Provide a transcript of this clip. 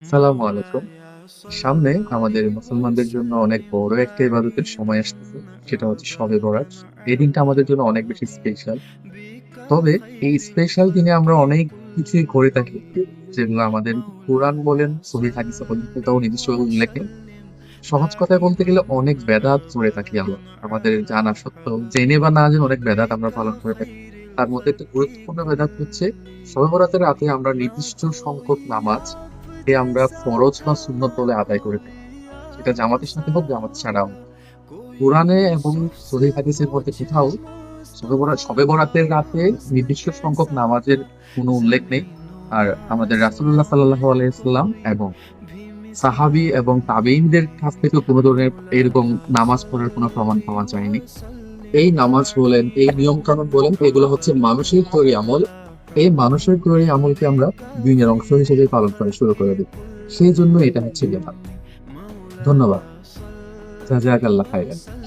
আসসালামু আলাইকুম। সামনে আমাদের মুসলমানদের জন্য অনেক বড় একটা ইবাদতের সময় আসতেছে। সেটা হচ্ছে শবে বরাত। এই দিনটা আমাদের জন্য অনেক বেশি স্পেশাল। তবে এই স্পেশাল দিনে আমরা অনেক কিছুই করে থাকি, যেগুলো আমাদের কোরআন বলেন, সহিহ হাদিসে বলেন, কোথাও নিজস্ব উল্লেখ নেই। সহজ কথায় বলতে গেলে অনেক বেদাত করে থাকি আমরা। আমাদের জানা সত্ত্বেও জেনে বা না জেনে অনেক বেদাত আমরা পালন করে থাকি। তার মধ্যে একটা গুরুত্বপূর্ণ বেদাত হচ্ছে শবে বরাতের রাতে আমরা নির্দিষ্ট সংখ্যক নামাজ আমরা ফরজ বা সুন্নত বলে আদায় করে থাকি। সেটা জামাতের সাথে হোক, জামাত ছাড়াও। কোরআনে এবং সহিহ হাদিসের মধ্যে কোথাও শবে বরাতের রাতে নির্দিষ্ট সংখ্যক নামাজের কোনো উল্লেখ নেই। আর আমাদের রাসূলুল্লাহ সাল্লাল্লাহু আলাইহি সাল্লাম এবং সাহাবী এবং তাবেঈনদের কাছ থেকে কোনো ধরনের এরকম নামাজ পড়ার কোনো প্রমাণ পাওয়া যায়নি। এই নামাজ বলেন, এই নিয়ম কানুন বলেন, এগুলো হচ্ছে মানুষের তৈরি আমল। এই মানুষের তৈরি আমলকে আমরা দিনের অংশ হিসেবে পালন করা শুরু করে দিই। সেই জন্য এটা হচ্ছে বেদাত। ধন্যবাদ। জাযাকাল্লাহ খাইরান।